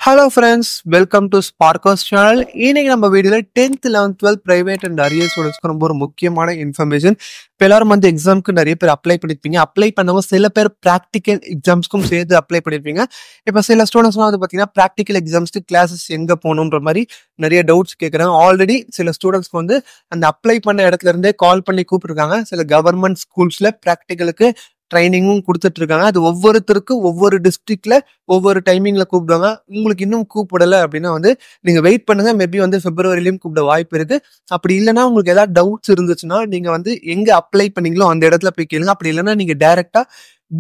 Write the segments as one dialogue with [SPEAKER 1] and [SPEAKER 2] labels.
[SPEAKER 1] Hello friends, welcome to Sparkos channel. இன்னைக்கு நம்ம வீடியோல 10th 11th 12th private and arrears ஸ்டூடண்ட்ஸ்க்கு ரொம்ப ஒரு முக்கியமான இன்ஃபர்மேஷன். இப்போ எல்லாரும் வந்து எக்ஸாம்க்கு நிறைய பேர் அப்ளை பண்ணிருப்பீங்க. அப்ளை பண்ணவங்க சில பேர் ப்ராக்டிக்கல் எக்ஸாம்ஸ்க்கும் சேர்த்து அப்ளை பண்ணிருப்பீங்க. இப்போ சில ஸ்டூடெண்ட்ஸ்லாம் வந்து பார்த்தீங்கன்னா ப்ராக்டிக்கல் எக்ஸாம்ஸ்க்கு கிளாஸஸ் எங்கே போகணுன்ற மாதிரி நிறைய டவுட்ஸ் கேட்குறாங்க. ஆல்ரெடி சில ஸ்டூடெண்ட்ஸ்க்கு வந்து அந்த அப்ளை பண்ண இடத்துல இருந்தே கால் பண்ணி கூப்பிட்டுருக்காங்க. சில கவர்மெண்ட் ஸ்கூல்ஸ்ல ப்ராக்டிக்கலுக்கு ட்ரைனிங்கும் கொடுத்துட்டு இருக்காங்க. அது ஒவ்வொருத்தருக்கும் ஒவ்வொரு டிஸ்ட்ரிக்ட்ல ஒவ்வொரு டைமிங்ல கூப்பிடுவாங்க. உங்களுக்கு இன்னும் கூப்பிடல அப்படின்னா வந்து நீங்க வெயிட் பண்ணுங்க. மேபி வந்து பிப்ரவரிலயும் கூப்பிட வாய்ப்பு இருக்கு. அப்படி இல்லைன்னா உங்களுக்கு ஏதாவது டவுட்ஸ் இருந்துச்சுன்னா நீங்க வந்து எங்க அப்ளை பண்ணீங்களோ அந்த இடத்துல போய் கேளுங்க. அப்படி இல்லைன்னா நீங்க டைரக்டா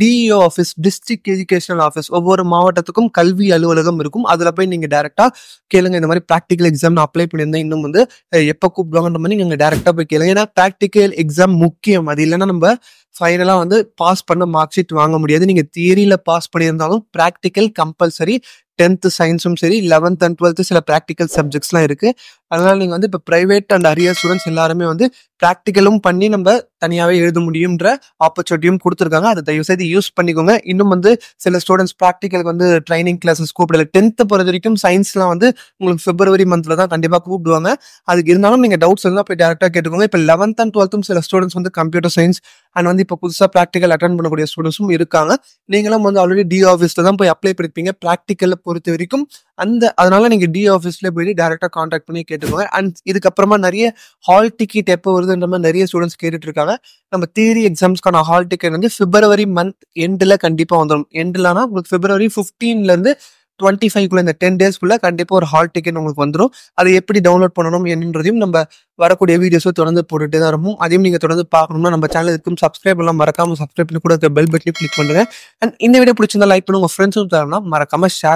[SPEAKER 1] DEO office, district educational office, ஒவ்வொரு மாவட்டத்துக்கும் கல்வி அலுவலகம் இருக்கும். அதுல போய் நீங்க டைரக்டா கேளுங்க. இந்த மாதிரி ப்ராக்டிக்கல் எக்ஸாம் அப்ளை பண்ணியிருந்தேன், இன்னும் வந்து எப்போ கூப்பிடுவாங்கன்ற மாதிரி நீங்க டைரக்டா போய் கேளுங்க. ஏன்னா ப்ராக்டிக்கல் எக்ஸாம் முக்கியம். அது இல்லைன்னா நம்ம ஃபைனலா வந்து பாஸ் பண்ண மார்க் ஷீட் வாங்க முடியாது. நீங்க தியரியில பாஸ் பண்ணியிருந்தாலும் ப்ராக்டிக்கல் கம்பல்சரி. 10th சயின்ஸும் சரி, 11th and 12th சில ப்ராக்டிக்கல் சப்ஜெக்ட்ஸ்லாம் இருக்கு. அதனால நீங்க வந்து இப்போ பிரைவேட் அண்ட் அரியர் ஸ்டூடெண்ட்ஸ் எல்லாருமே வந்து ப்ராக்டிக்கலும் பண்ணி நம்ம தனியாகவே எழுத முடியும்ன்ற ஆப்பர்ச்சுனிட்டியும் கொடுத்துருக்காங்க. அதை தயவு செய்து யூஸ் பண்ணிக்கோங்க. இன்னும் வந்து சில ஸ்டூடெண்ட்ஸ் ப்ராக்டிக்கலுக்கு வந்து ட்ரைனிங் கிளாஸஸ் கூப்பிடல. 10th பொறுத்த வரைக்கும் சயின்ஸ்லாம் வந்து உங்களுக்கு பிப்ரவரி மந்த்ல தான் கண்டிப்பாக கூப்பிடுவாங்க. அதுக்கு இருந்தாலும் நீங்க டவுட்ஸ் இருந்தால் போய் டேரக்டாக கேட்டுக்கோங்க. இப்போ 11th and 12th சில ஸ்டூடெண்ட்ஸ் வந்து கம்ப்யூட்டர் சயின்ஸ் அண்ட் வந்து இப்போ புதுசாக ப்ராக்டிக்கல் அட்டன் பண்ணக்கூடிய ஸ்டூடெண்ட்ஸும் இருக்காங்க. நீங்களும் வந்து ஆல்ரெடி டி ஆஃபீஸில் தான் போய் அப்ளை பண்ணிருப்பீங்க ப்ராக்டிக்கலை பொறுத்த வரைக்கும். அதனால நீங்க டி ஆஃபீஸ்ல போய் டைரக்டா கான்டாக்ட் பண்ணி கேட்டுக்கோங்க. அண்ட் இதுக்கப்புறமா நிறைய ஹால் டிக்கெட் எப்போ வருதுன்ற மாதிரி நிறைய ஸ்டூடெண்ட்ஸ் கேட்டுட்டு இருக்காங்க. நம்ம தியரி எக்ஸாம்ஸ்க்கான ஹால் டிக்கெட் வந்து பிப்ரவரி மந்த் எண்டில் கண்டிப்பாக வந்துடும். எண்ட்லனா உங்களுக்கு பிப்ரவரி 15ல இருந்து 25 இந்த 10 டேஸ்க்குள்ள கண்டிப்பா ஒரு ஹால் டிக்கெட் உங்களுக்கு வந்துடும். அதை எப்படி டவுன்லோட் பண்ணணும் என்னன்றதையும் நம்ம வரக்கூடிய வீடியோஸை தொடர்ந்து போட்டுட்டே தான் இருக்கும். அதையும் நீங்க தொடர்ந்து பார்க்கணும்னா நம்ம சேனல் இருக்கும் சப்ஸ்கிரைப் எல்லாம் மறக்காம சப்ஸ்கிரைப் பண்ணி கூட பெல் பட்டனையும் கிளிக் பண்ணுங்க. அண்ட் இந்த வீடியோ பிடிச்சிருந்தா லைக் பண்ணுங்க. உங்க ஃப்ரெண்ட்ஸும் தரணும் மறக்காம ஷேர்